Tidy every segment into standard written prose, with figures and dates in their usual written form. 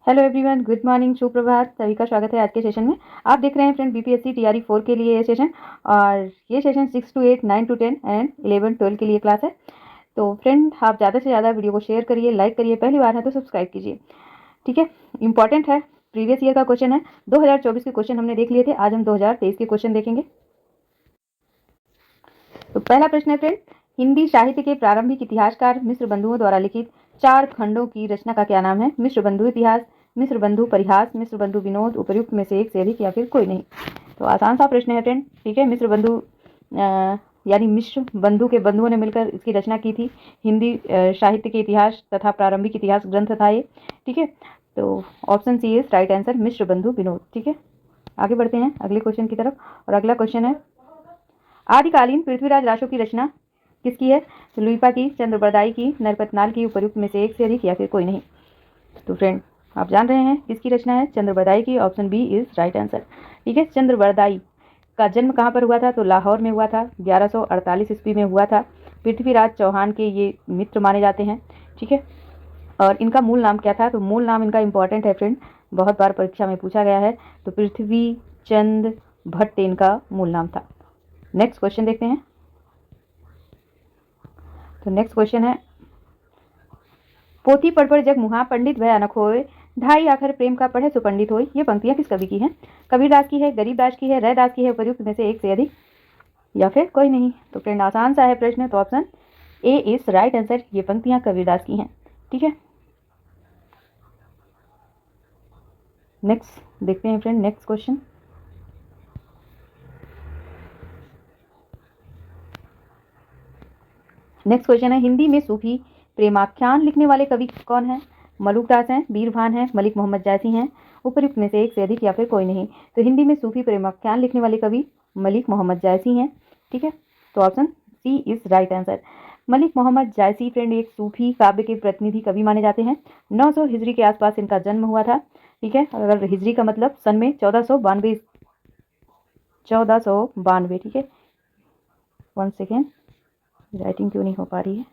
Hello everyone, good morning, सुप्रभात। सभी का स्वागत है आज के सेशन में। आप देख रहे हैं फ्रेंड बीपीएससी टीआरई 4 के लिए ये सेशन, और ये सेशन 6 to 8, 9 to 10 एंड 11 12 के लिए क्लास है। तो फ्रेंड आप ज़्यादा से ज़्यादा वीडियो को शेयर करिए, लाइक करिए, पहली बार है तो सब्सक्राइब कीजिए, ठीक है। इंपॉर्टेंट है, प्रीवियस ईयर का क्वेश्चन है। 2024 के क्वेश्चन हमने देख लिए थे, आज हम 2023 के क्वेश्चन देखेंगे। तो पहला प्रश्न है फ्रेंड, हिंदी साहित्य के प्रारंभिक इतिहासकार मिश्र बंधुओं द्वारा लिखित 4 खंडों की रचना का क्या नाम है? मिश्र बंधु इतिहास, मिश्र बंधु परिहास, मिश्र बंधु विनोद, उपर्युक्त में से एक से अधिक या फिर कोई नहीं। तो आसान सा प्रश्न है फ्रेंड, ठीक है। मिश्र बंधु यानी मिश्र बंधु के बंधुओं ने मिलकर इसकी रचना की थी। हिंदी साहित्य के इतिहास तथा प्रारंभिक इतिहास ग्रंथ था ये, ठीक है। तो option C is right answer, Mishra Bandhu Vinod, ठीक है। आगे बढ़ते हैं अगले क्वेश्चन की तरफ, और अगला क्वेश्चन है, आदिकालीन पृथ्वीराज रासो की रचना किसकी है? तो लुइपा की, चंद्रबरदाई की, नरपतनाल की, उपर्युक्त में से एक से अधिक या फिर कोई नहीं। तो फ्रेंड आप जान रहे हैं किसकी रचना है? चंद्रबरदाई की। Option B is right answer, ठीक है। चंद्रबरदाई का जन्म कहाँ पर हुआ था? तो लाहौर में हुआ था, 1148 ईस्वी में हुआ था। पृथ्वीराज चौहान के ये मित्र माने जाते हैं, ठीक है। और इनका मूल नाम क्या था? तो मूल नाम इनका इंपॉर्टेंट है फ्रेंड, बहुत बार परीक्षा में पूछा गया है। तो पृथ्वी चंद भट्ट इनका मूल नाम था। नेक्स्ट क्वेश्चन देखते हैं। तो नेक्स्ट क्वेश्चन है, पोथी पढ़ जग मुहा पंडित भयानक होए, ढाई आखर प्रेम का पढ़े सो पंडित होए। ये पंक्तियां किस कवि की हैं? कबीरदास की है, गरीबदास की है, रैदास की है, उपयुक्त में से एक से अधिक या फिर कोई नहीं। तो फ्रेंड आसान सा है प्रश्न, तो option A is right answer, ये पंक्तियां कबीरदास की हैं, ठीक है। नेक्स्ट देखते हैं friend, next question. Next question है, हिंदी में सूफी प्रेमाख्यान लिखने वाले कवि कौन है? मलुकदास हैं, बीरभान हैं, मलिक मोहम्मद जायसी हैं, उपयुक्त में से एक से अधिक या फिर कोई नहीं। तो हिंदी में सूफी प्रेमाख्यान लिखने वाले कवि मलिक मोहम्मद जायसी हैं, ठीक है। तो option C is right answer. Malik Mohammad Jayasi friend एक सूफी काव्य के प्रतिनिधि कवि माने जाते हैं। 900 हिजरी के आसपास इनका जन्म हुआ था, ठीक है। अगर हिजरी का मतलब सन में 1492, ठीक है। 1 सेकेंड, राइटिंग क्यों नहीं हो पा रही है,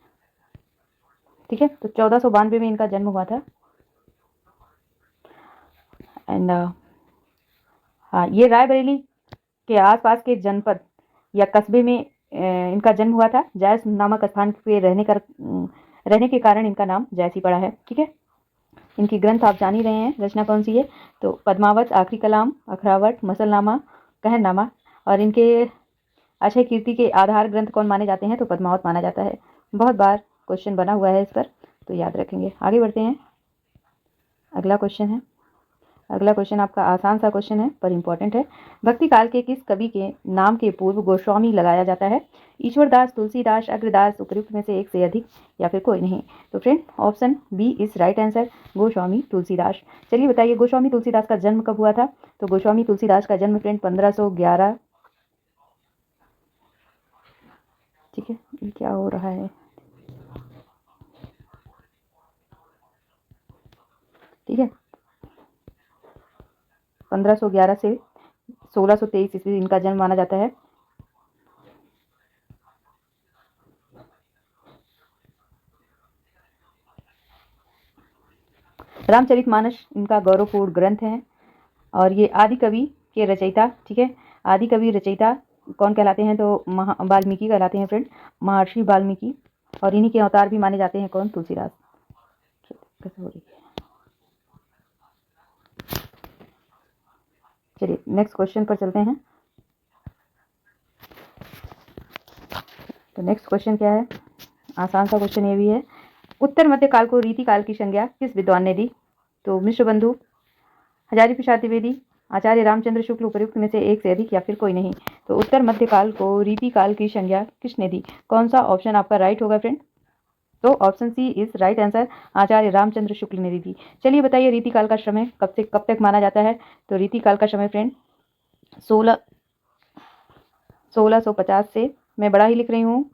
ठीक है। तो 1492 में इनका जन्म हुआ था। एंड हाँ, ये रायबरेली के आसपास के जनपद या कस्बे में इनका जन्म हुआ था। जायस नामक स्थान पे रहने के कारण इनका नाम जायसी पड़ा है, ठीक है। इनकी ग्रंथ आप जान ही रहे हैं, रचना कौन सी है? तो पद्मावत, आखिरी कलाम, अखरावट, मसलनामा, कहरनामा। और इनके अक्षय कीर्ति के आधार ग्रंथ कौन माने जाते हैं? तो पद्मावत माना जाता है। बहुत बार क्वेश्चन बना हुआ है इस पर, तो याद रखेंगे। आगे बढ़ते हैं, अगला क्वेश्चन है। अगला क्वेश्चन आपका आसान सा क्वेश्चन है पर इंपॉर्टेंट है। भक्ति काल के किस कवि के नाम के पूर्व गोस्वामी लगाया जाता है? ईश्वरदास, तुलसीदास, अग्रदास, उपयुक्त में से एक से अधिक या फिर कोई नहीं। तो friend option B is right answer, Goswami Tulsidas. चलिए बताइए, गोस्वामी तुलसीदास का जन्म कब हुआ था? तो गोस्वामी तुलसीदास का जन्म फ्रेंड 1511, ठीक है। ये क्या हो रहा है, ठीक है। 1511 से 1623 ईस्वी इनका जन्म माना जाता है। रामचरितमानस इनका गौरवपूर्ण ग्रंथ है, और ये आदि कवि के रचयिता, ठीक है। आदि कवि रचयिता कौन कहलाते हैं? तो वाल्मीकि कहलाते हैं फ्रेंड, महर्षि वाल्मीकि। और इन्हीं के अवतार भी माने जाते हैं कौन? तुलसीदास। कैसे हो रही है, चलिए नेक्स्ट क्वेश्चन पर चलते हैं। तो नेक्स्ट क्वेश्चन क्या है? आसान सा क्वेश्चन ये भी है, उत्तर मध्य काल को रीति काल की संज्ञा किस विद्वान ने दी? तो मिश्र बंधु, हजारी प्रसाद द्विवेदी, आचार्य रामचंद्र शुक्ल, उपयुक्त में से एक से अधिक या फिर कोई नहीं। तो उत्तर मध्य काल को रीति काल की संज्ञा किसने दी? कौन सा ऑप्शन आपका राइट होगा फ्रेंड? तो option C is right answer, Acharya Ramchandra Shukla ने दी। चलिए बताइए, रीति काल का समय कब से कब तक माना जाता है? तो रीति काल का समय फ्रेंड 1650 से, मैं बड़ा ही लिख रही हूँ,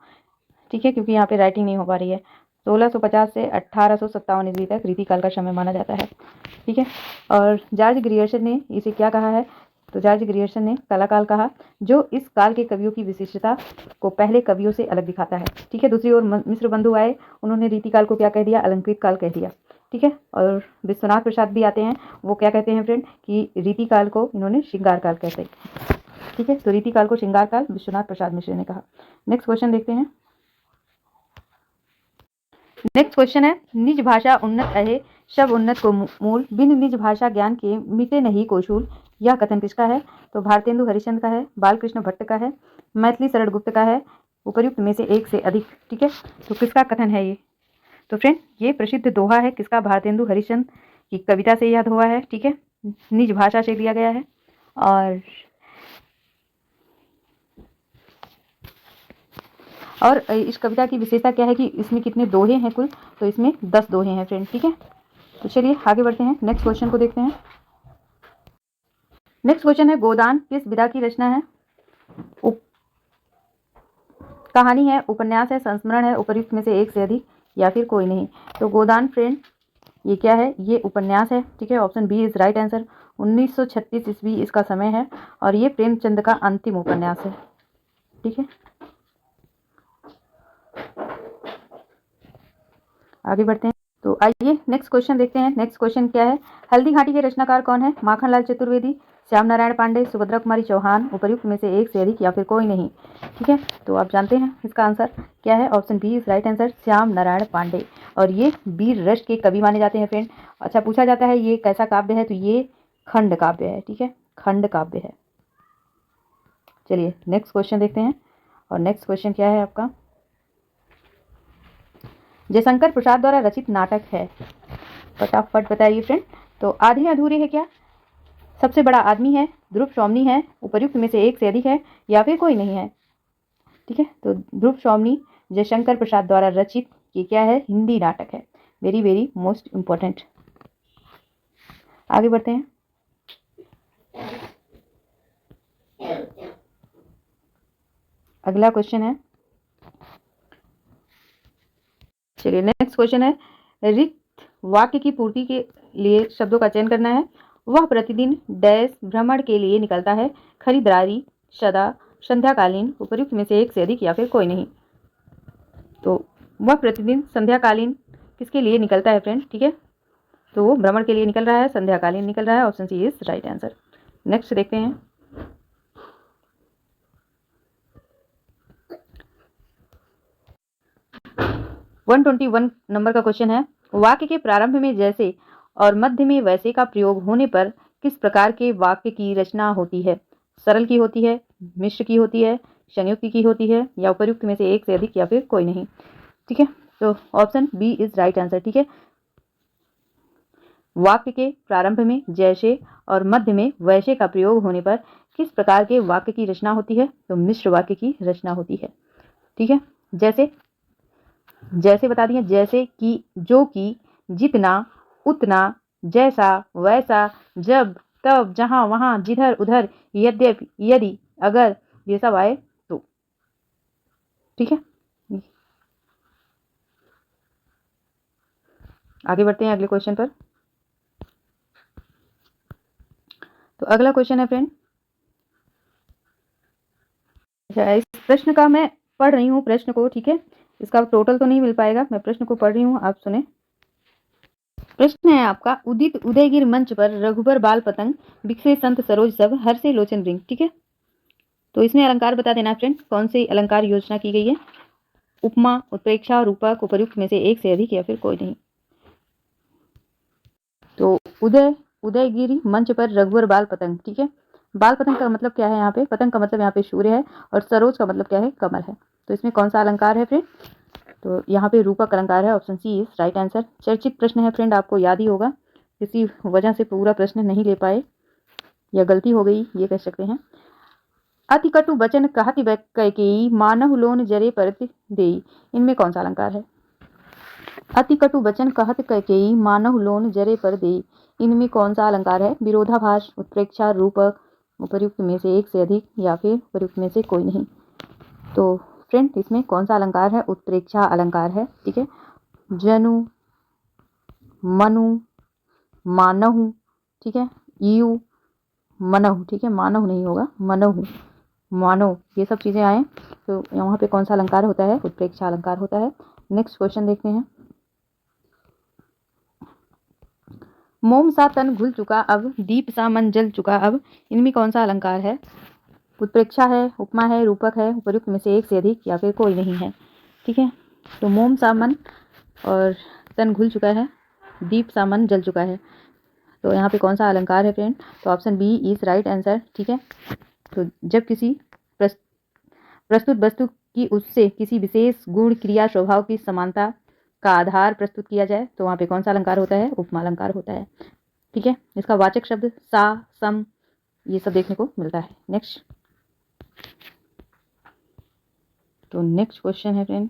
ठीक है, क्योंकि यहाँ पे राइटिंग नहीं हो पा रही है। 1650 से 1857 ईस्वी तक रीति काल का समय माना जाता है, ठीक है। और जॉर्ज ग्रियर्सन ने इसे क्या कहा है? तो जॉर्ज ग्रियर्सन ने काला काल कहा, जो इस काल के कवियों की विशिष्टता को पहले कवियों से अलग दिखाता है। ठीक है, दूसरी ओर मिश्र बंधु आए, उन्होंने रीतिकाल को क्या कह दिया, अलंकृत काल कह दिया। ठीक है, और विश्वनाथ प्रसाद भी आते हैं, वो क्या कहते हैं फ्रेंड कि रीतिकाल को इन्होंने श्रृंगार काल कहते हैं। ठीक है, तो रीतिकाल को श्रृंगार काल विश्वनाथ प्रसाद मिश्र ने कहा। नेक्स्ट क्वेश्चन देखते हैं। नेक्स्ट क्वेश्चन है, निज भाषा उन्नत अहे शब उन्नत को मूल, बिन निज भाषा ज्ञान के मिटे नहीं कोशूल। यह कथन किसका है? तो भारतेंदु हरिश्चंद्र का है, बालकृष्ण भट्ट का है, मैथिली शरण गुप्त का है, उपर्युक्त में से एक से अधिक। ठीक है, तो किसका कथन है ये? तो फ्रेंड ये प्रसिद्ध दोहा है किसका? भारतेंदु हरिश्चंद्र की कविता से यह दोहा है। ठीक है, निज भाषा से दिया गया है। और इस कविता की विशेषता क्या है कि इसमें कितने दोहे हैं कुल? तो इसमें 10 दोहे हैं फ्रेंड। ठीक है, तो चलिए आगे बढ़ते हैं, नेक्स्ट क्वेश्चन को देखते हैं। नेक्स्ट क्वेश्चन है, गोदान किस विधा की रचना है? कहानी है, उपन्यास है, संस्मरण है, उपर्युक्त में से एक से अधिक या फिर कोई नहीं। तो गोदान फ्रेंड ये क्या है? ये उपन्यास है। ठीक है, option B is right answer. 1936 ईस्वी इसका समय है और ये प्रेमचंद का अंतिम उपन्यास है। ठीक है, आगे बढ़ते हैं। तो आइए नेक्स्ट क्वेश्चन देखते हैं। नेक्स्ट क्वेश्चन क्या है? हल्दी घाटी के रचनाकार कौन है? माखनलाल चतुर्वेदी, श्याम नारायण पांडे, सुभद्रा कुमारी चौहान, उपर्युक्त में से एक से अधिक या फिर कोई नहीं। ठीक है, तो आप जानते हैं इसका आंसर क्या है? Option B is right answer, Shyam Narayan Pandey. और ये वीर रस के कवि माने जाते हैं फ्रेंड। अच्छा, पूछा जाता है ये कैसा काव्य है? तो ये खंड काव्य है। ठीक है, खंड काव्य है। चलिए नेक्स्ट क्वेश्चन देखते हैं। और नेक्स्ट क्वेश्चन क्या है आपका? जयशंकर प्रसाद द्वारा रचित नाटक है, फटाफट बताइए फ्रेंड। तो आधे अधूरे है क्या, सबसे बड़ा आदमी है, ध्रुव शॉमनी है, उपर्युक्त में से एक से अधिक है या फिर कोई नहीं है। ठीक है, तो ध्रुव शॉमनी जयशंकर प्रसाद द्वारा रचित ये क्या है? हिंदी नाटक है। Very very most important. आगे बढ़ते हैं। अगला क्वेश्चन है, चलिए नेक्स्ट क्वेश्चन है, रिक्त वाक्य की पूर्ति के लिए शब्दों का चयन करना है। वह प्रतिदिन डैश भ्रमण के लिए निकलता है, खरीदारी, सदा, संध्याकालीन, उपर्युक्त में से एक से अधिक या फिर कोई नहीं। तो वह प्रतिदिन संध्याकालीन किसके लिए निकलता है फ्रेंड? ठीक है, तो वो भ्रमण के लिए निकल रहा है, संध्याकालीन निकल रहा है। Option C is right answer. Next देखते हैं। वन 121 नंबर का क्वेश्चन है, वाक्य के प्रारंभ में जैसे और मध्य में वैसे का प्रयोग होने पर किस प्रकार के वाक्य की रचना होती है? सरल की होती है, मिश्र की होती है, संयुक्त की होती है या उपर्युक्त में से एक से अधिक या फिर कोई नहीं। ठीक है, तो option B is right answer. ठीक है, वाक्य के प्रारंभ में जैसे और मध्य में वैसे का प्रयोग होने पर किस प्रकार के वाक्य की रचना होती है? तो मिश्र वाक्य की रचना होती है। ठीक है, जैसे जैसे बता दिए, जैसे कि, जो कि, जितना, उतना, जैसा, वैसा, जब, तब, जहां, वहां, जिधर, उधर, यद्यपि, यदि, अगर, ये सब आए तो। ठीक है, आगे बढ़ते हैं अगले क्वेश्चन पर। तो अगला क्वेश्चन है फ्रेंड, अच्छा इस प्रश्न का मैं पढ़ रही हूँ प्रश्न को। ठीक है, इसका टोटल तो नहीं मिल पाएगा, मैं प्रश्न को पढ़ रही हूँ, आप सुने। प्रश्न है आपका, उदित उदयगिर मंच पर रघुबर बाल पतंग, बिखरे संत सरोज सब, हर्षे लोचन रिंग। ठीक है, तो इसमें अलंकार बता देना फ्रेंड, कौन सी अलंकार योजना की गई है? उपमा, उत्प्रेक्षा, रूपक, उपर्युक्त में से एक से अधिक या फिर कोई नहीं। तो उदयगिरी मंच पर रघुवर बाल पतंग। ठीक है, बाल पतंग का मतलब क्या है? यहाँ पे पतंग का मतलब यहाँ पे सूर्य है और सरोज का मतलब क्या है? कमल है। तो इसमें कौन सा अलंकार है फ्रेंड? तो यहाँ पे रूपक अलंकार है। Option C is right answer. चर्चित प्रश्न है फ्रेंड, आपको याद ही होगा, किसी वजह से पूरा प्रश्न नहीं ले पाए या गलती हो गई ये कह सकते हैं। अति कटु वचन कहति कैकेयी, मानहु लोन जरे परति देई। इनमें कौन सा अलंकार है? अति कटु वचन कहत कैकेयी, मानहु लोन जरे पर देई। इनमें कौन सा अलंकार है? विरोधाभास, उत्प्रेक्षा, रूपक, उपर्युक्त में से एक से अधिक या फिर उपर्युक्त में से कोई नहीं। तो फ्रेंड इसमें कौन सा अलंकार है? उत्प्रेक्षा अलंकार है। ठीक है, जनु, मनु, मानहु, ठीक है, यू, मनहु, ठीक है, मानव नहीं होगा, मनहु, मानव, ये सब चीज़ें आए तो यहाँ पे कौन सा अलंकार होता है? उत्प्रेक्षा अलंकार होता है। नेक्स्ट क्वेश्चन देखते हैं। मोम सा तन घुल चुका अब, दीप सा मन जल चुका अब, इनमें कौन सा अलंकार है? उत्प्रेक्षा है, उपमा है, रूपक है, उपर्युक्त में से एक से अधिक या फिर कोई नहीं है। ठीक है, तो मोम सा मन और तन घुल चुका है, दीप सा मन जल चुका है, तो यहाँ पे कौन सा अलंकार है फ्रेंड? तो option B is right answer. ठीक है, तो जब किसी प्रस्तुत वस्तु की उससे किसी विशेष गुण, क्रिया, स्वभाव की समानता का आधार प्रस्तुत किया जाए तो वहाँ पे कौन सा अलंकार होता है? उपमा अलंकार होता है। ठीक है, इसका वाचक शब्द सा, सम, ये सब देखने को मिलता है। नेक्स्ट, तो नेक्स्ट क्वेश्चन है फ्रेंड,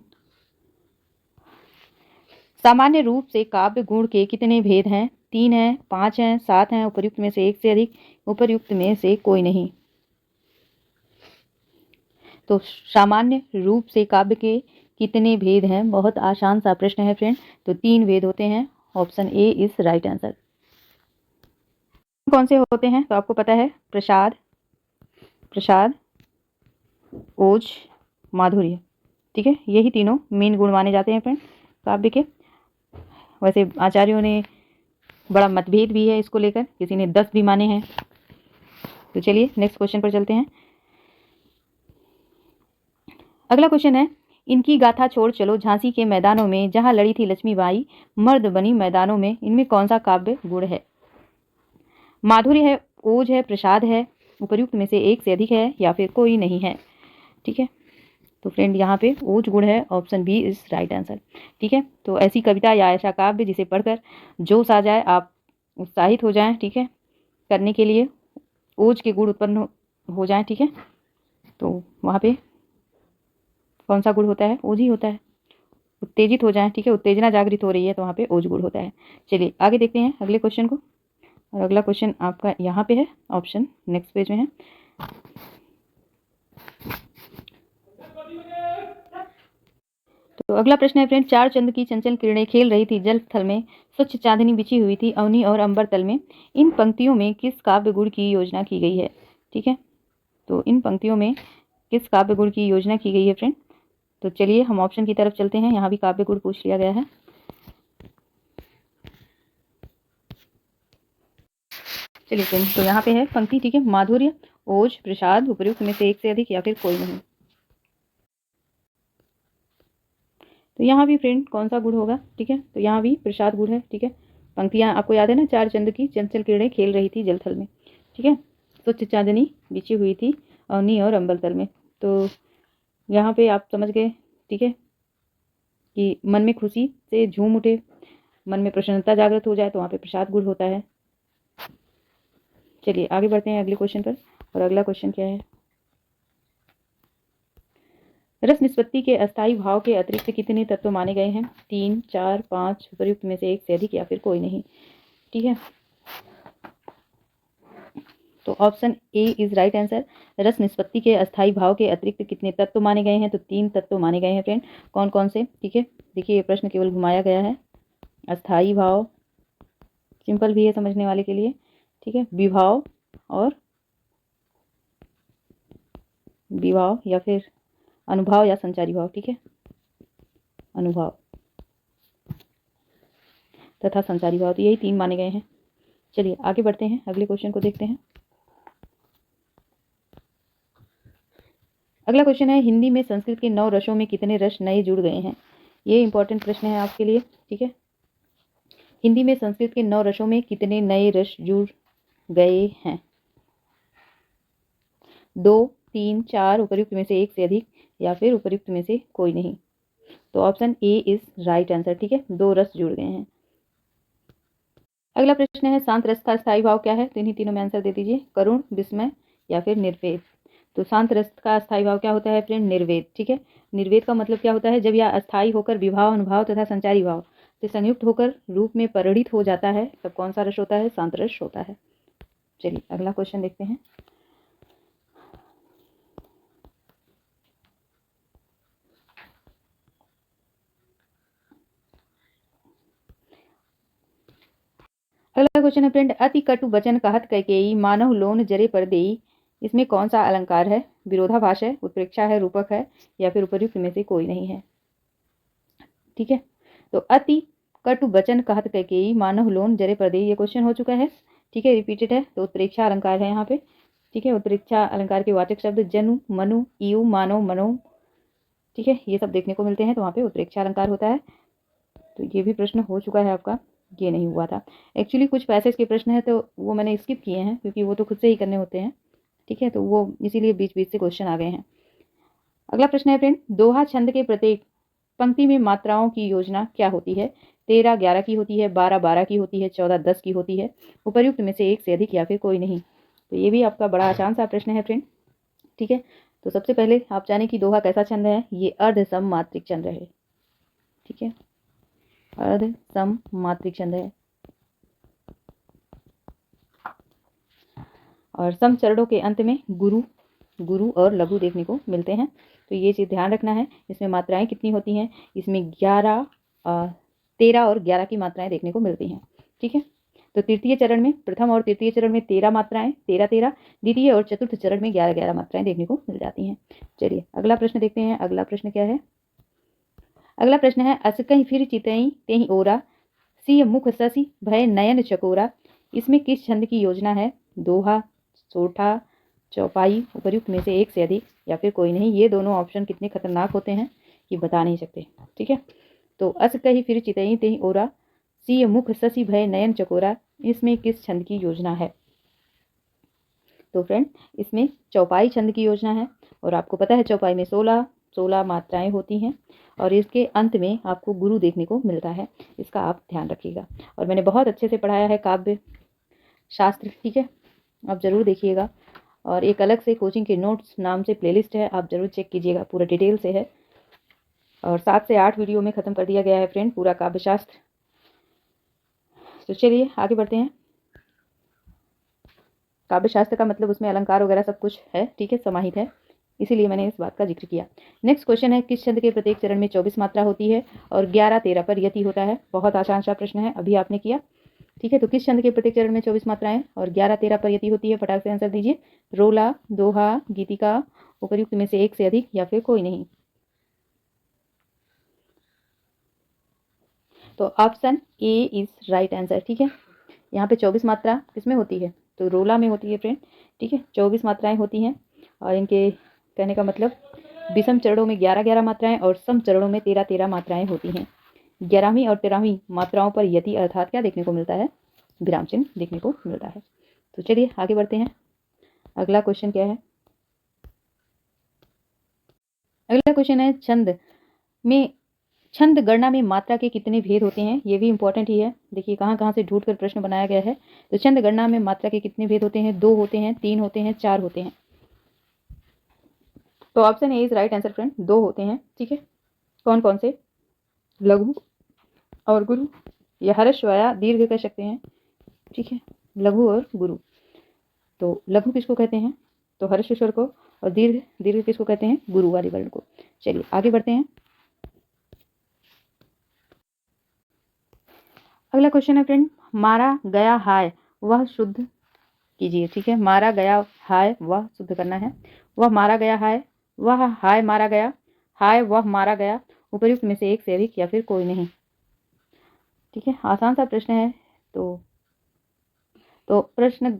सामान्य रूप से काव्य गुण के कितने भेद हैं? 3 हैं, 5 हैं, 7 हैं, उपर्युक्त में से एक से अधिक, उपर्युक्त में से कोई नहीं। तो सामान्य रूप से काव्य के कितने भेद हैं? बहुत आसान सा प्रश्न है फ्रेंड, तो 3 भेद होते हैं। Option A is right answer. कौन से होते हैं? तो आपको पता है, प्रसाद, प्रसाद, ओज, माधुर्य। ठीक है, यही तीनों मेन गुण माने जाते हैं फ्रेंड काव्य के। वैसे आचार्यों ने बड़ा मतभेद भी है इसको लेकर, किसी ने 10 भी माने हैं। तो चलिए नेक्स्ट क्वेश्चन पर चलते हैं। अगला क्वेश्चन है, इनकी गाथा छोड़ चलो झांसी के मैदानों में, जहां लड़ी थी लक्ष्मीबाई, मर्द बनी मैदानों में, इनमें कौन सा काव्य गुण है? माधुर्य है, ओज है, प्रसाद है, उपर्युक्त में से एक से अधिक है या फिर कोई नहीं है। ठीक है, तो फ्रेंड यहाँ पे ओज गुण है, option B is right answer. ठीक है, तो ऐसी कविता या ऐसा काव्य जिसे पढ़कर जोश आ जाए, आप उत्साहित हो जाएं, ठीक है, करने के लिए ओज के गुण उत्पन्न हो जाएं। ठीक है, तो वहाँ पे कौन सा गुण होता है? ओज ही होता है, उत्तेजित हो जाएं। ठीक है, उत्तेजना जागृत हो रही है तो वहाँ पे ओज गुण होता है। चलिए आगे देखते हैं अगले क्वेश्चन को, और अगला क्वेश्चन आपका यहाँ पे है, ऑप्शन नेक्स्ट पेज में है। तो अगला प्रश्न है फ्रेंड, चार चंद की चंचल किरणें खेल रही थी जल थल में, स्वच्छ चांदनी बिछी हुई थी अवनी और अंबर तल में, इन पंक्तियों में किस काव्य गुण की योजना की गई है? ठीक है, तो इन पंक्तियों में किस काव्य गुण की योजना की गई है फ्रेंड? तो चलिए हम ऑप्शन की तरफ चलते हैं, यहाँ भी काव्य गुण पूछ लिया गया है। चलिए फ्रेंड, तो यहाँ पे है पंक्ति, ठीक है, माधुर्य, ओज, प्रसाद, उपर्युक्त में से एक से अधिक या फिर कोई नहीं। तो यहाँ भी फ्रेंड कौन सा गुण होगा? ठीक है, तो यहाँ भी प्रसाद गुण है। ठीक है, पंक्तियाँ आपको याद है ना, चार चंद की चंचल किरणें खेल रही थी जलथल में, ठीक है, स्वच्छ चांदनी बिछी हुई थी अवनी और अंबर तल में, तो यहाँ पे आप समझ गए। ठीक है, कि मन में खुशी से झूम उठे, मन में प्रसन्नता जागृत हो जाए तो वहाँ पे प्रसाद गुण होता है। चलिए आगे बढ़ते हैं अगले क्वेश्चन पर, और अगला क्वेश्चन क्या है, रस निष्पत्ति के अस्थायी भाव के अतिरिक्त कितने तत्व माने गए हैं? 3, 4, 5, उपर्युक्त में से एक से अधिक या फिर कोई नहीं। ठीक है, तो option A is right answer. रस निष्पत्ति के अस्थायी भाव के अतिरिक्त कितने तत्व माने गए हैं? तो 3 तत्व माने गए हैं फ्रेंड। कौन कौन से? ठीक है, देखिए ये प्रश्न केवल घुमाया गया है। अस्थायी भाव सिंपल भी है समझने वाले के लिए, ठीक है, विभाव और विभाव या फिर अनुभाव या संचारी भाव। ठीक है, अनुभाव तथा संचारी भाव, तो यही 3 माने गए हैं। चलिए आगे बढ़ते हैं, अगले क्वेश्चन को देखते हैं। अगला क्वेश्चन है, हिंदी में संस्कृत के 9 रसों में कितने रस नए जुड़ गए हैं? ये इंपॉर्टेंट प्रश्न है आपके लिए। ठीक है, हिंदी में संस्कृत के 9 रसों में कितने नए रस जुड़ गए हैं? 2, 3, 4, उपर्युक्त में से एक से अधिक या फिर उपर्युक्त में से कोई नहीं। तो option A is right answer. ठीक है, 2 रस जुड़ गए हैं। अगला प्रश्न है, शांत रस का स्थायी भाव क्या है? तो इन्हीं तीनों में आंसर दे दीजिए, करुण, विस्मय या फिर निर्वेद। तो शांत रस का स्थायी भाव क्या होता है फ्रेंड? निर्वेद। ठीक है, निर्वेद का मतलब क्या होता है? जब यह अस्थायी होकर विभाव, अनुभाव तथा संचारी भाव से संयुक्त होकर रूप में परिणित हो जाता है, तब कौन सा रस होता है? शांत रस होता है। चलिए अगला क्वेश्चन देखते हैं। अगला क्वेश्चन है फ्रेंड, अति कटु वचन कहत कैकेयी मानव लोन जरे पर देई, इसमें कौन सा अलंकार है? विरोधाभास है, उत्प्रेक्षा है, रूपक है, या फिर उपर्युक्त में से कोई नहीं है। ठीक है, तो अति कटु वचन कहत कैकेयी मानव लोन जरे पर देई, ये क्वेश्चन हो चुका है। ठीक है, रिपीटेड है, तो उत्प्रेक्षा अलंकार है यहाँ पे। ठीक है, उत्प्रेक्षा अलंकार के वाचक शब्द जनु, मनु, इयु, मानव, मनो, ठीक है, ये सब देखने को मिलते हैं, तो वहाँ पे उत्प्रेक्षा अलंकार होता है। तो ये भी प्रश्न हो चुका है आपका, ये नहीं हुआ था। एक्चुअली कुछ पैसेज के प्रश्न है तो वो मैंने स्किप किए हैं, क्योंकि वो तो खुद से ही करने होते हैं। ठीक है, तो वो इसीलिए बीच बीच से क्वेश्चन आ गए हैं। अगला प्रश्न है फ्रेंड, दोहा छंद के प्रत्येक पंक्ति में मात्राओं की योजना क्या होती है? 13 11 की होती है, 12 12 की होती है, 14 10 की होती है, उपर्युक्त में से एक से अधिक या फिर कोई नहीं। तो ये भी आपका बड़ा आसान सा प्रश्न है फ्रेंड। ठीक है, तो सबसे पहले आप जाने कि दोहा कैसा छंद है। ये अर्ध सम मात्रिक छंद है। ठीक है, अर्ध सम मात्रिक छंद है, और सम चरणों के अंत में गुरु, गुरु और लघु देखने को मिलते हैं। तो ये चीज़ ध्यान रखना है। इसमें मात्राएं कितनी होती हैं? इसमें 13 और 11 की मात्राएं देखने को मिलती हैं। ठीक है, तो तृतीय चरण में, प्रथम और तृतीय चरण में 13 मात्राएं, 13 13, द्वितीय और चतुर्थ चरण में 11 11 मात्राएं देखने को मिल जाती हैं। चलिए अगला प्रश्न देखते हैं। अगला प्रश्न क्या है? अगला प्रश्न है, असकहि फिर चितई तेहि ओरा, सिय मुख ससी भय नयन चकोरा, इसमें किस छंद की योजना है? दोहा, सोठा, चौपाई, उपर्युक्त में से एक से अधिक या फिर कोई नहीं। ये दोनों ऑप्शन कितने खतरनाक होते हैं कि बता नहीं सकते। ठीक है, तो असकहि फिर चितई तेहि ओरा, सिय मुख ससी भय नयन चकोरा, इसमें किस छंद की योजना है? तो फ्रेंड, इसमें चौपाई छंद की योजना है, और आपको पता है चौपाई में 16 मात्राएं होती हैं, और इसके अंत में आपको गुरु देखने को मिलता है। इसका आप ध्यान रखिएगा, और मैंने बहुत अच्छे से पढ़ाया है काव्य शास्त्र। ठीक है, आप ज़रूर देखिएगा, और एक अलग से कोचिंग के नोट्स नाम से प्लेलिस्ट है, आप ज़रूर चेक कीजिएगा, पूरा डिटेल से है, और 7 से 8 वीडियो में ख़त्म कर दिया गया है फ्रेंड पूरा काव्य शास्त्र। तो चलिए आगे बढ़ते हैं। काव्य शास्त्र का मतलब उसमें अलंकार वगैरह सब कुछ है। ठीक है, समाहित है, इसीलिए मैंने इस बात का जिक्र किया। नेक्स्ट क्वेश्चन है, किस छंद के प्रत्येक चरण में 24 मात्रा होती है और 11 13 पर यति होता है? बहुत आसान सा प्रश्न है, अभी आपने किया। ठीक है, तो किस छंद के प्रत्येक चरण में 24 मात्राएं और 11 13 पर यति होती है? फटाक से आंसर दीजिए। रोला, दोहा, गीतिका, उपर्युक्त में से एक से अधिक या फिर कोई नहीं। तो option A is right answer. ठीक है, यहाँ पे 24 मात्रा किसमें होती है? तो रोला में होती है फ्रेंड। ठीक है, 24 मात्राएं होती हैं, और इनके कहने का मतलब विषम चरणों में 11 11 मात्राएं और सम चरणों में 13 13 मात्राएं होती हैं। 11वीं और 13वीं मात्राओं पर यति अर्थात क्या देखने को मिलता है? विराम चिन्ह देखने को मिलता है। तो चलिए आगे बढ़ते हैं। अगला क्वेश्चन क्या है? अगला क्वेश्चन है, छंद गणना में मात्रा के कितने भेद होते हैं? ये भी इंपॉर्टेंट ही है। देखिए कहाँ कहाँ से ढूंढ कर प्रश्न बनाया गया है। तो छंद गणना में मात्रा के कितने भेद होते हैं? 2 होते हैं, 3 होते हैं, 4 होते हैं। तो option A is right answer friend, 2 होते हैं। ठीक है, कौन कौन से? लघु और गुरु, या हर्ष या दीर्घ कह सकते हैं। ठीक है, लघु और गुरु। तो लघु किसको कहते हैं? तो हर्ष स्वर को, और दीर्घ दीर्घ किसको कहते हैं? गुरु वाले वर्ण को। चलिए आगे बढ़ते हैं। अगला क्वेश्चन है फ्रेंड, मारा गया हाय वह शुद्ध कीजिए। ठीक है, मारा गया हाय वह शुद्ध करना है। वह मारा गया हाय, वह हाय मारा गया, हाय वह मारा गया, उपर्युक्त में से एक से अधिक या फिर कोई नहीं। ठीक है, आसान सा प्रश्न है। तो प्रश्न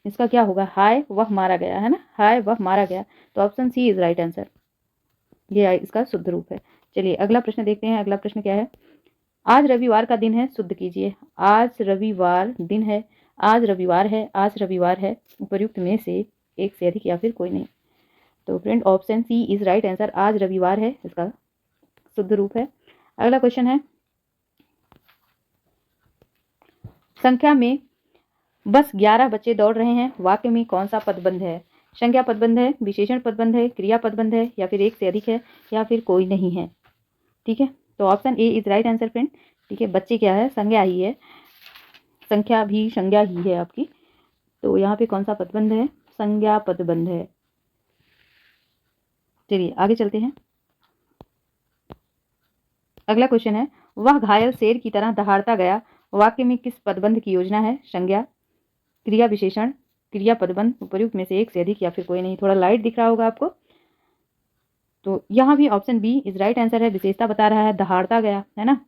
इसका क्या होगा? हाय वह मारा गया, है ना, हाय वह मारा गया। तो option C is right answer, ये इसका शुद्ध रूप है। चलिए अगला प्रश्न देखते हैं। अगला प्रश्न क्या है? आज रविवार का दिन है, शुद्ध कीजिए। आज रविवार दिन है, आज रविवार है, आज रविवार है, उपर्युक्त में से एक से अधिक या फिर कोई नहीं। तो friend option C is right answer, आज रविवार है इसका शुद्ध रूप है। अगला क्वेश्चन है, संख्या में बस 11 बच्चे दौड़ रहे हैं, वाक्य में कौन सा पदबंध है? संज्ञा पदबंध है, विशेषण पदबंध है, क्रिया पदबंध है, या फिर एक से अधिक है या फिर कोई नहीं है। ठीक है, तो option A is right answer friend. ठीक है, बच्चे क्या है? संज्ञा ही है, संख्या भी संज्ञा ही है आपकी। तो यहाँ पे कौन सा पदबंध है? संज्ञा पदबंध है। चलिए आगे चलते हैं। अगला क्वेश्चन है, वह घायल शेर की तरह दहाड़ता गया, वाक्य में किस पदबंध की योजना है? संज्ञा, क्रिया विशेषण, क्रिया पदबंध, उपर्युक्त में से एक से अधिक या फिर कोई नहीं। थोड़ा लाइट दिख रहा होगा आपको। तो यहाँ भी option B is right answer है। विशेषता बता रहा है दहाड़ता गया, है ना,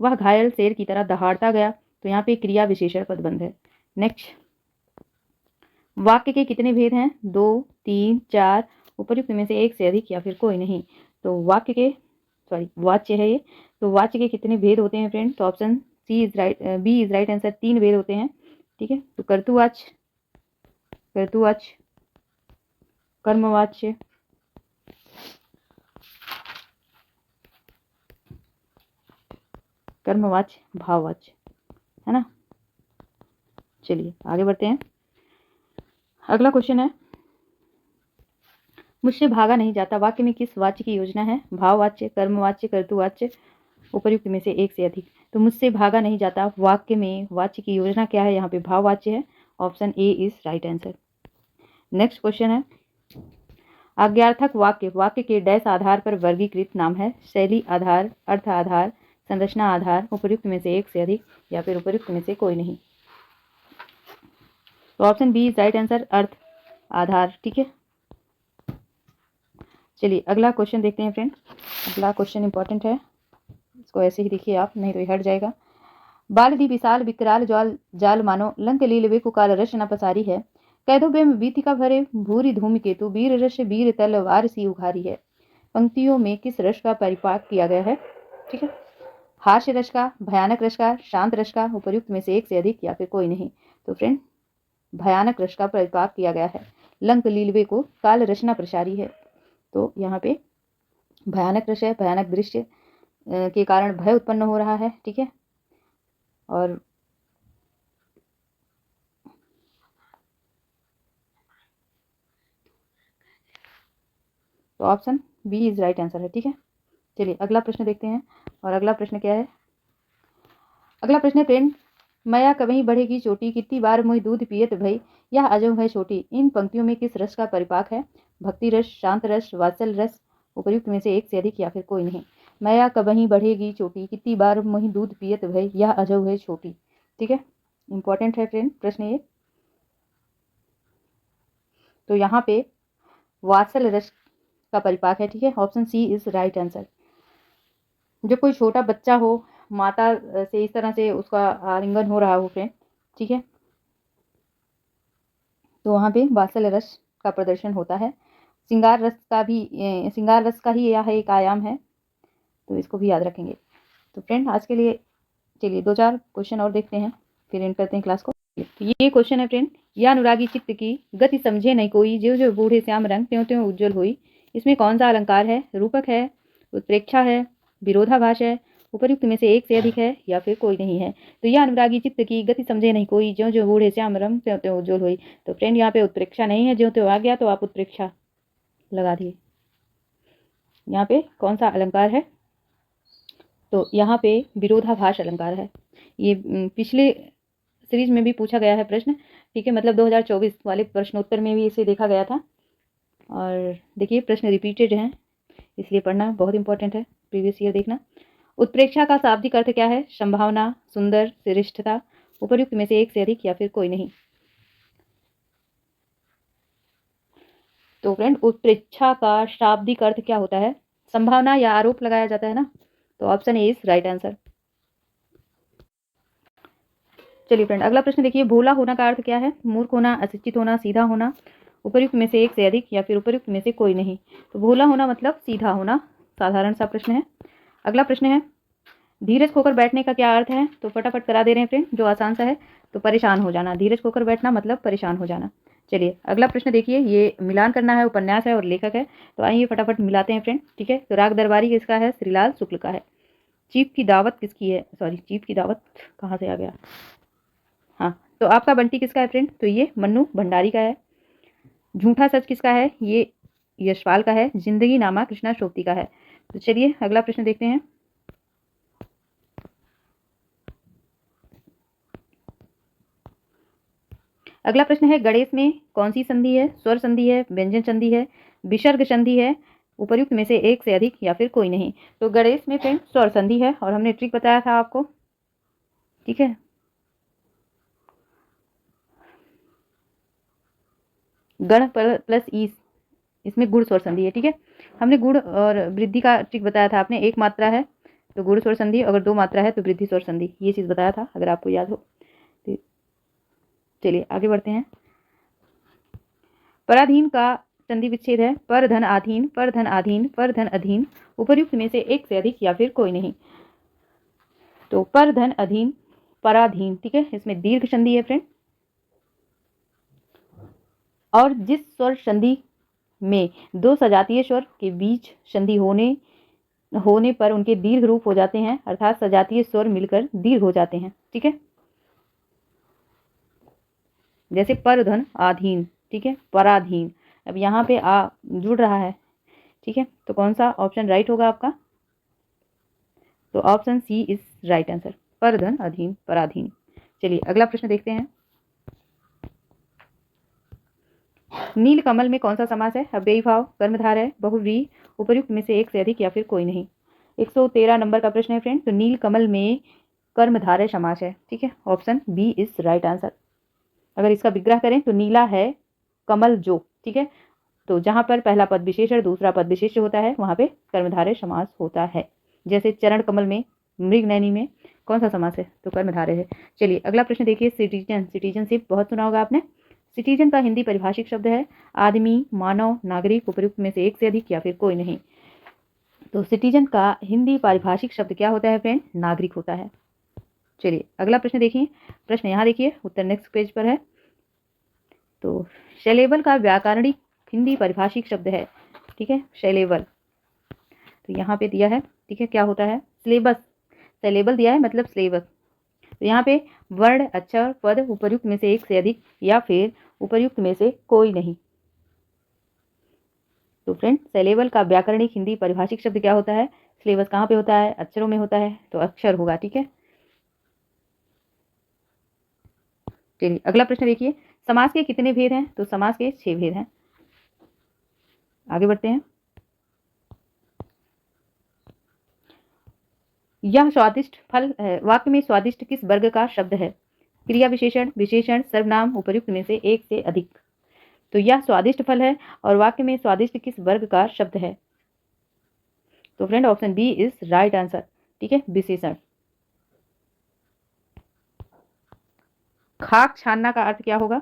वह घायल शेर की तरह दहाड़ता गया, तो यहाँ पे क्रिया विशेषण पदबंध है। नेक्स्ट, वाक्य के कितने भेद हैं? 2, 3, 4, उपर्युक्त में से एक से अधिक या फिर कोई नहीं। तो वाक्य के वाच्य है ये, तो वाच्य के कितने भेद होते हैं फ्रेंड? तो option C is right, B is right answer. 3 भेद होते हैं, ठीक है। तो कर्तुवाच्य, कर्तुवाच्य, कर्मवाच्य, कर्मवाच्य, भाववाच्य, है ना। चलिए आगे बढ़ते हैं। अगला क्वेश्चन है, मुझसे भागा नहीं जाता वाक्य में किस वाच्य की योजना है? भाववाच्य, कर्मवाच्य, कर्तुवाच्य, उपर्युक्त में से एक से अधिक। तो मुझसे भागा नहीं जाता वाक्य में वाच्य की योजना क्या है? यहाँ पे भाववाच्य है। Option A is right answer. Next question है, आज्ञार्थक वाक्य वाक्य के डैश आधार पर वर्गीकृत नाम है? शैली आधार, अर्थ आधार, संरचना आधार, उपर्युक्त में से एक से अधिक या फिर उपर्युक्त में से कोई नहीं। तो option B is right answer, अर्थ आधार, ठीक है। चलिए अगला क्वेश्चन देखते हैं फ्रेंड। अगला क्वेश्चन इंपॉर्टेंट है, इसको ऐसे ही देखिए आप, नहीं तो ये हट जाएगा। बालदी विशाल विकराल जाल जाल मानो लंक लील कुकाल रश न पसारी है, कैदो बेम बीतिका भरे भूरी धूमि केतु वीर रश वीर तलवार सी उघारी है। पंक्तियों में किस रस का परिपाक किया गया है? ठीक है, हास्य रस का, भयानक रस का, शांत रस का, उपर्युक्त में से एक से अधिक या फिर कोई नहीं। तो फ्रेंड भयानक रस का परिपाक किया गया है। लंक लीलवे को काल रचना प्रसारी है, तो यहाँ पे भयानक रस है, भयानक दृश्य के कारण भय उत्पन्न हो रहा है, ठीक है। और तो option B is right answer है, ठीक है। चलिए अगला प्रश्न देखते हैं। और अगला प्रश्न क्या है? अगला प्रश्न है, फ्रेंड मैया कभी बढ़ेगी चोटी कितनी बार मोहि दूध पियत भई यह अजब है छोटी। इन पंक्तियों में किस रस का परिपाक है? भक्ति रस, शांत रस, वात्सल रस, उपर्युक्त में से एक से अधिक या फिर कोई नहीं। मैया कभी बढ़ेगी चोटी कितनी बार मोहि दूध पियत भई यह अजब है छोटी, ठीक है। इंपॉर्टेंट है फ्रेंड प्रश्न ये। तो यहाँ पे वात्सल रस का परिपाक है, ठीक है। Option C is right answer. जब कोई छोटा बच्चा हो, माता से इस तरह से उसका आलिंगन हो रहा हो फ्रेंड, ठीक है, तो वहाँ पे वात्सल रस का प्रदर्शन होता है। श्रृंगार रस का भी, श्रृंगार रस का ही यह एक आयाम है, तो इसको भी याद रखेंगे। तो फ्रेंड आज के लिए चलिए 2-4 क्वेश्चन और देखते हैं, फिर एंड करते हैं क्लास को। तो ये क्वेश्चन है फ्रेंड, यह अनुरागी चित्त की गति समझे नहीं कोई, ज्यों ज्यों बूढ़े श्याम रंग त्यों त्यों उज्ज्वल हुई। इसमें कौन सा अलंकार है? रूपक है, उत्प्रेक्षा है, विरोधाभास है, उपर्युक्त में से एक से अधिक है या फिर कोई नहीं है। तो यह अनुरागी चित्त की गति समझे नहीं कोई, ज्यों ज्यों बूढ़े श्याम रंग त्यों त्यों उज्ज्वल हुई। तो फ्रेंड यहाँ पे उत्प्रेक्षा नहीं है, ज्यों त्यों आ गया तो आप उत्प्रेक्षा लगा दिए। यहाँ पे कौन सा अलंकार है? तो यहाँ पे विरोधाभास अलंकार है। ये पिछले सीरीज में भी पूछा गया है प्रश्न, ठीक है, मतलब 2024 वाले प्रश्नोत्तर में भी इसे देखा गया था। और देखिए प्रश्न रिपीटेड हैं, इसलिए पढ़ना बहुत इंपॉर्टेंट है, प्रीवियस ईयर देखना। उत्प्रेक्षा का शाब्दिक अर्थ क्या है? संभावना, सुंदर, श्रेष्ठता, उपर्युक्त में से एक से अधिक या फिर कोई नहीं। तो फ्रेंड उत्प्रेक्षा का शाब्दिक अर्थ क्या होता है? संभावना या आरोप लगाया जाता है ना, तो option A is right answer. चलिए फ्रेंड अगला प्रश्न देखिए, भोला होना का अर्थ क्या है? मूर्ख होना, अशिक्षित होना, सीधा होना, उपर्युक्त में से एक से अधिक या फिर उपर्युक्त में से कोई नहीं। तो भोला होना मतलब सीधा होना, साधारण सा प्रश्न है। अगला प्रश्न है, धीरज खोकर बैठने का क्या अर्थ है? तो फटाफट करा दे रहे हैं फ्रेंड, जो आसान सा है। तो परेशान हो जाना, धीरज खोकर बैठना मतलब परेशान हो जाना। चलिए अगला प्रश्न देखिए, ये मिलान करना है, उपन्यास है और लेखक है, तो आइए फटाफट मिलाते हैं फ्रेंड, ठीक है। तो राग दरबारी किसका है? श्रीलाल शुक्ल का है। चीफ की दावत किसकी है? सॉरी, चीफ की दावत कहाँ से आ गया? हाँ, तो आपका बंटी किसका है फ्रेंड? तो ये मन्नू भंडारी का है। झूठा सच किसका है? ये यशपाल का है। जिंदगी नामा कृष्णा शोक्ति का है। तो चलिए अगला प्रश्न देखते हैं। अगला प्रश्न है, गणेश में कौन सी संधि है? स्वर संधि है, व्यंजन संधि है, विसर्ग संधि है, उपर्युक्त में से एक से अधिक या फिर कोई नहीं। तो गणेश में फ्रेंड स्वर संधि है, और हमने ट्रिक बताया था आपको, ठीक है। गण प्लस ई, इसमें गुण स्वर संधि है। ठीक है, हमने गुण और वृद्धि का ट्रिक बताया था आपने। एक मात्रा है तो गुण स्वर संधि, अगर दो मात्रा है तो वृद्धि स्वर संधि, ये चीज़ बताया था अगर आपको याद हो तो। चलिए आगे बढ़ते हैं। पराधीन का संधि विच्छेद है पर धन आधीन, पर धन आधीन, पर धन अधीन, उपर्युक्त में से एक से अधिक या फिर कोई नहीं। तो पर धन अधीन पराधीन, ठीक है, इसमें दीर्घ संधि है फ्रेंड। और जिस स्वर संधि में दो सजातीय स्वर के बीच संधि होने पर उनके दीर्घ रूप हो जाते हैं, अर्थात सजातीय स्वर मिलकर दीर्घ हो जाते हैं। ठीक है, जैसे पर धन आधीन, ठीक है, पराधीन। अब यहाँ पे आ जुड़ रहा है, ठीक है, तो कौन सा ऑप्शन राइट होगा आपका? तो option C is right answer, पर धन अधीन पराधीन। चलिए अगला प्रश्न देखते हैं। नील कमल में कौन सा समास है? अव्ययी भाव, कर्मधारय है, बहुव्रीहि, उपर्युक्त में से एक से अधिक या फिर कोई नहीं। 113 नंबर का प्रश्न है फ्रेंड। तो नील कमल में कर्मधारय समास है। ठीक है, option B is right answer. अगर इसका विग्रह करें तो नीला है कमल जो, ठीक है, तो जहां पर पहला पद विशेषण दूसरा पद विशेष्य होता है वहां पे कर्मधारय समास होता है। जैसे चरण कमल में, मृगनयनी में कौन सा समास है? तो कर्मधारय है। चलिए अगला प्रश्न देखिए। सिटीजन, सिटीजनशिप बहुत सुना होगा आपने। सिटीजन का हिंदी परिभाषिक शब्द है आदमी, मानव, नागरिक, उपर्युक्त में से एक से अधिक या फिर कोई नहीं। तो सिटीजन का हिंदी पारिभाषिक शब्द क्या होता है फ्रेंड? नागरिक होता है। चलिए अगला प्रश्न देखिए। प्रश्न यहाँ देखिए, उत्तर नेक्स्ट पेज पर है। तो शैलेबल का व्याकरणिक हिंदी परिभाषिक शब्द है, ठीक है, शैलेबल। तो यहाँ पे दिया है, ठीक है, क्या होता है? सिलेबस। शैलेबल दिया है मतलब सिलेबस। तो यहाँ पे वर्ण, अक्षर, पद, उपर्युक्त में से एक से अधिक या फिर उपर्युक्त में से कोई नहीं। तो फ्रेंड शैलेबल का व्याकरणिक हिंदी परिभाषिक शब्द क्या होता है? सिलेबस कहाँ पे होता है? अक्षरों में होता है, तो अक्षर होगा। ठीक है, चलिए अगला प्रश्न देखिए। समास के कितने भेद हैं? तो समास के 6 भेद हैं। आगे बढ़ते हैं। यह स्वादिष्ट फल है, वाक्य में स्वादिष्ट किस वर्ग का शब्द है? क्रिया विशेषण, विशेषण, सर्वनाम, उपर्युक्त में से एक से अधिक। तो यह स्वादिष्ट फल है और वाक्य में स्वादिष्ट किस वर्ग का शब्द है? तो friend option B is right answer. ठीक है, विशेषण। खाक छानना का अर्थ क्या होगा?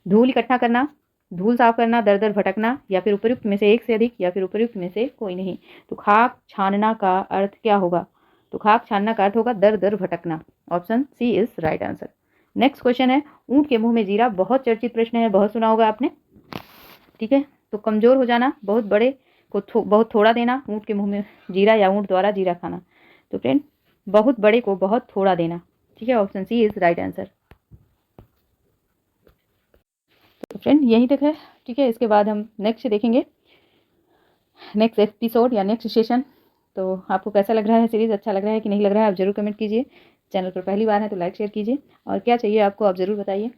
धूल इकट्ठा करना, धूल साफ करना, दर दर भटकना, या फिर उपर्युक्त में से एक से अधिक या फिर उपर्युक्त में से कोई नहीं। तो खाक छानना का अर्थ क्या होगा? तो खाक छानना का अर्थ होगा दर दर भटकना। Option C is right answer. Next question है, ऊंट के मुंह में जीरा। बहुत चर्चित प्रश्न है, बहुत सुना होगा आपने। ठीक है, तो कमजोर हो जाना, बहुत बड़े को बहुत थोड़ा देना, ऊंट के मुंह में जीरा या ऊंट द्वारा जीरा खाना। तो फ्रेंड बहुत बड़े को बहुत थोड़ा देना। ठीक है, option C is right answer. तो फ्रेंड यहीं तक है। ठीक है, इसके बाद हम नेक्स्ट देखेंगे, नेक्स्ट एपिसोड या नेक्स्ट सेशन। तो आपको कैसा लग रहा है सीरीज़? अच्छा लग रहा है कि नहीं लग रहा है? आप जरूर कमेंट कीजिए। चैनल पर पहली बार है तो लाइक शेयर कीजिए, और क्या चाहिए आपको आप ज़रूर बताइए।